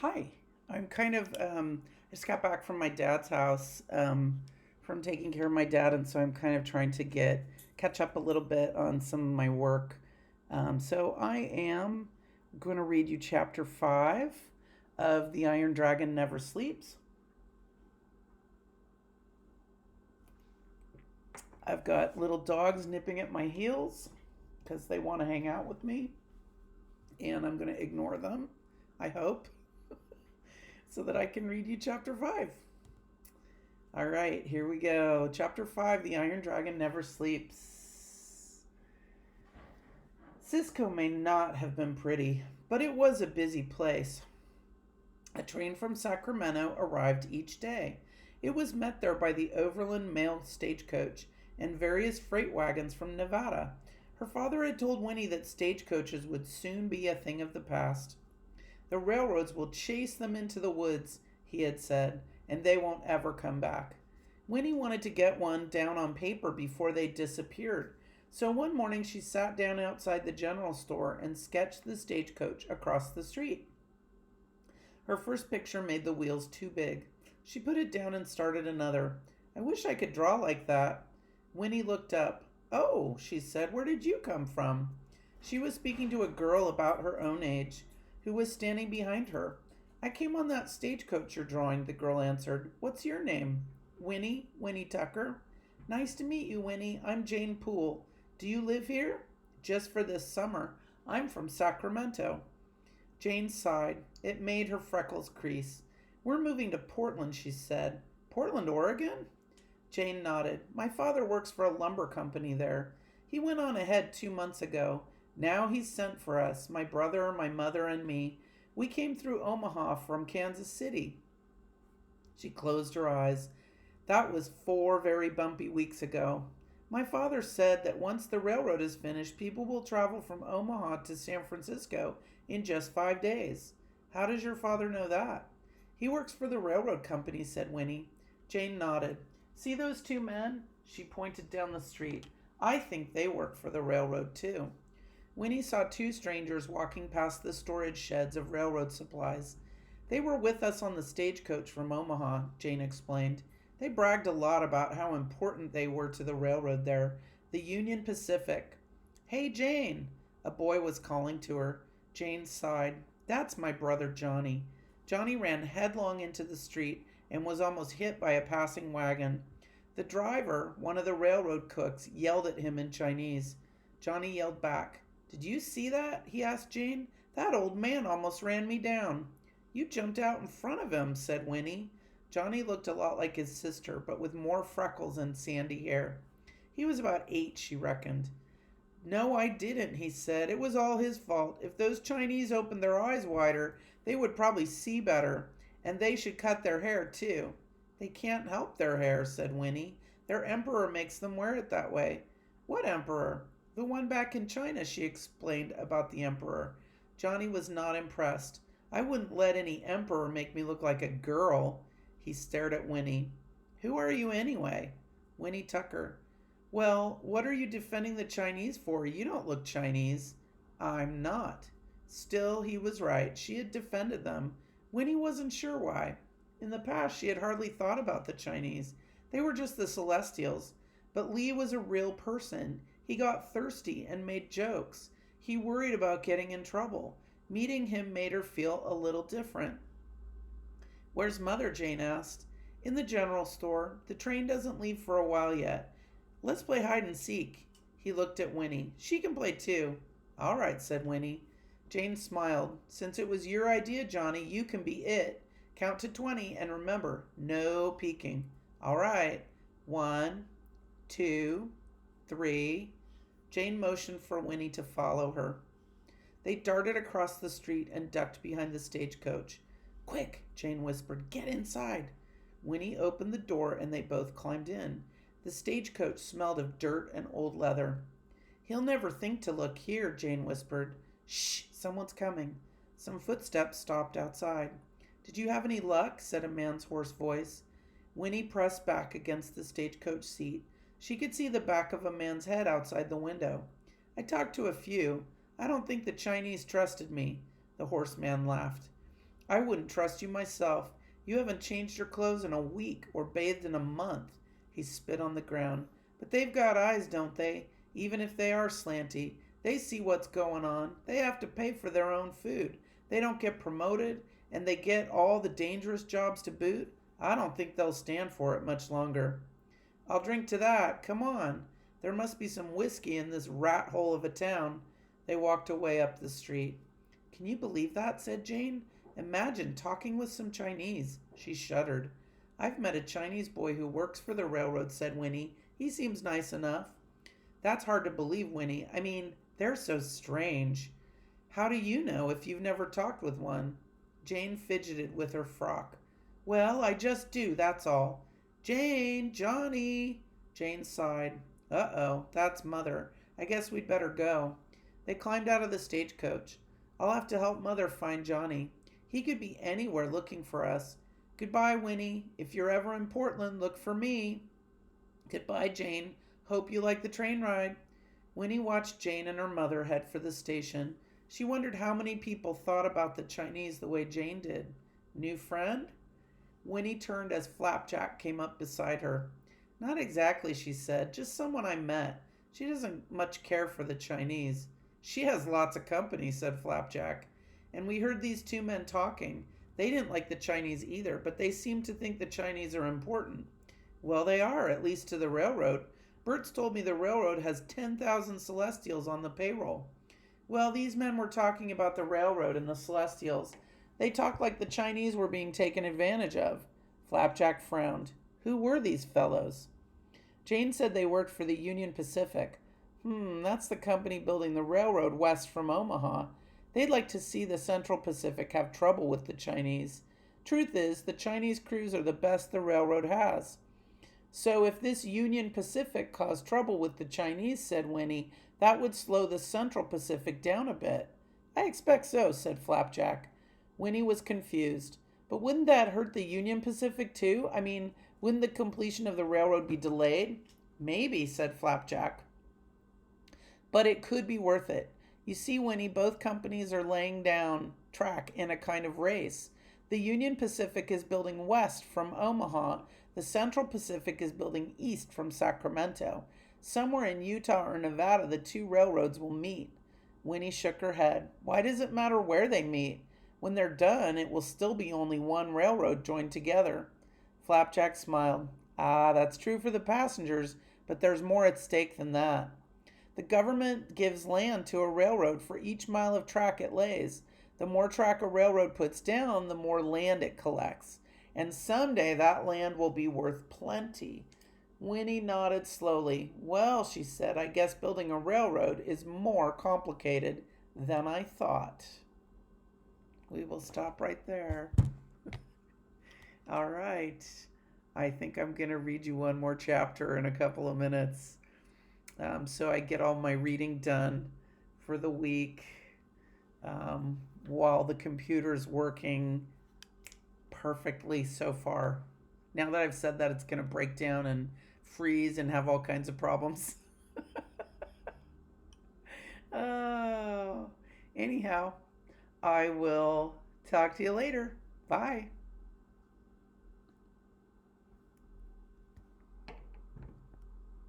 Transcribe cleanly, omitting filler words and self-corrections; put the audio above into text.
Hi, I'm I just got back from my dad's house from taking care of my dad, and so I'm kind of trying to catch up a little bit on some of my work. So I am going to read you chapter 5 of The Iron Dragon Never Sleeps. I've got little dogs nipping at my heels because they want to hang out with me, and I'm going to ignore them, I hope, so that I can read you chapter 5. All right, here we go. Chapter 5, The Iron Dragon Never Sleeps. Cisco may not have been pretty, but it was a busy place. A train from Sacramento arrived each day. It was met there by the Overland Mail stagecoach and various freight wagons from Nevada. Her father had told Winnie that stagecoaches would soon be a thing of the past. The railroads will chase them into the woods, he had said, and they won't ever come back. Winnie wanted to get one down on paper before they disappeared, so one morning she sat down outside the general store and sketched the stagecoach across the street. Her first picture made the wheels too big. She put it down and started another. I wish I could draw like that. Winnie looked up. Oh, she said, where did you come from? She was speaking to a girl about her own age, who was standing behind her. I came on that stagecoach you're drawing, the girl answered. What's your name? Winnie Tucker. Nice to meet you, Winnie. I'm Jane Poole. Do you live here? Just for this summer. I'm from Sacramento. Jane sighed. It made her freckles crease. We're moving to Portland, she said. Portland, Oregon? Jane nodded. My father works for a lumber company there. He went on ahead 2 months ago. Now he's sent for us, my brother, my mother, and me. We came through Omaha from Kansas City. She closed her eyes. That was 4 very bumpy weeks ago. My father said that once the railroad is finished, people will travel from Omaha to San Francisco in just 5 days. How does your father know that? He works for the railroad company, said Winnie. Jane nodded. See those two men? She pointed down the street. I think they work for the railroad, too. Winnie saw two strangers walking past the storage sheds of railroad supplies. They were with us on the stagecoach from Omaha, Jane explained. They bragged a lot about how important they were to the railroad there, the Union Pacific. Hey, Jane, a boy was calling to her. Jane sighed. That's my brother Johnny. Johnny ran headlong into the street and was almost hit by a passing wagon. The driver, one of the railroad cooks, yelled at him in Chinese. Johnny yelled back. Did you see that? He asked Jane. That old man almost ran me down. You jumped out in front of him, said Winnie. Johnny looked a lot like his sister, but with more freckles and sandy hair. He was about 8, she reckoned. No, I didn't, he said. It was all his fault. If those Chinese opened their eyes wider, they would probably see better. And they should cut their hair, too. They can't help their hair, said Winnie. Their emperor makes them wear it that way. What emperor? The one back in China, she explained about the emperor. Johnny was not impressed. I wouldn't let any emperor make me look like a girl. He stared at Winnie. Who are you anyway? Winnie Tucker. Well, what are you defending the Chinese for? You don't look Chinese. I'm not. Still, he was right. She had defended them. Winnie wasn't sure why. In the past, she had hardly thought about the Chinese. They were just the Celestials. But Lee was a real person. He got thirsty and made jokes. He worried about getting in trouble. Meeting him made her feel a little different. Where's Mother? Jane asked. In the general store. The train doesn't leave for a while yet. Let's play hide and seek. He looked at Winnie. She can play too. All right, said Winnie. Jane smiled. Since it was your idea, Johnny, you can be it. Count to 20 and remember, no peeking. All right. 1, 2, 3. Jane motioned for Winnie to follow her. They darted across the street and ducked behind the stagecoach. Quick, Jane whispered. Get inside. Winnie opened the door and they both climbed in. The stagecoach smelled of dirt and old leather. He'll never think to look here, Jane whispered. Shh, someone's coming. Some footsteps stopped outside. Did you have any luck? Said a man's hoarse voice. Winnie pressed back against the stagecoach seat. She could see the back of a man's head outside the window. I talked to a few. I don't think the Chinese trusted me. The horseman laughed. I wouldn't trust you myself. You haven't changed your clothes in a week or bathed in a month. He spit on the ground. But they've got eyes, don't they? Even if they are slanty. They see what's going on. They have to pay for their own food. They don't get promoted, and they get all the dangerous jobs to boot. I don't think they'll stand for it much longer. I'll drink to that. Come on. There must be some whiskey in this rat hole of a town. They walked away up the street. Can you believe that? Said Jane. Imagine talking with some Chinese. She shuddered. I've met a Chinese boy who works for the railroad, said Winnie. He seems nice enough. That's hard to believe, Winnie. I mean, they're so strange. How do you know if you've never talked with one? Jane fidgeted with her frock. Well, I just do, that's all. Jane, Johnny. Jane sighed. Uh-oh, that's Mother. I guess we'd better go. They climbed out of the stagecoach. I'll have to help Mother find Johnny. He could be anywhere looking for us. Goodbye, Winnie. If you're ever in Portland, look for me. Goodbye, Jane. Hope you like the train ride. Winnie watched Jane and her mother head for the station. She wondered how many people thought about the Chinese the way Jane did. New friend? Winnie turned as Flapjack came up beside her. Not exactly, she said. Just someone I met. She doesn't much care for the Chinese. She has lots of company, said Flapjack. And we heard these two men talking. They didn't like the Chinese either, but they seem to think the Chinese are important. Well, they are, at least to the railroad. Bert's told me the railroad has 10,000 Celestials on the payroll. Well, these men were talking about the railroad and the Celestials. They talked like the Chinese were being taken advantage of. Flapjack frowned. Who were these fellows? Jane said they worked for the Union Pacific. That's the company building the railroad west from Omaha. They'd like to see the Central Pacific have trouble with the Chinese. Truth is, the Chinese crews are the best the railroad has. So if this Union Pacific caused trouble with the Chinese, said Winnie, that would slow the Central Pacific down a bit. I expect so, said Flapjack. Winnie was confused. But wouldn't that hurt the Union Pacific too? I mean, wouldn't the completion of the railroad be delayed? Maybe, said Flapjack. But it could be worth it. You see, Winnie, both companies are laying down track in a kind of race. The Union Pacific is building west from Omaha. The Central Pacific is building east from Sacramento. Somewhere in Utah or Nevada, the two railroads will meet. Winnie shook her head. Why does it matter where they meet? When they're done, it will still be only one railroad joined together. Flapjack smiled. Ah, that's true for the passengers, but there's more at stake than that. The government gives land to a railroad for each mile of track it lays. The more track a railroad puts down, the more land it collects. And someday that land will be worth plenty. Winnie nodded slowly. Well, she said, I guess building a railroad is more complicated than I thought. We will stop right there. All right. I think I'm going to read you one more chapter in a couple of minutes. So I get all my reading done for the week while the computer's working perfectly so far. Now that I've said that, it's going to break down and freeze and have all kinds of problems. Anyhow, I will talk to you later. Bye.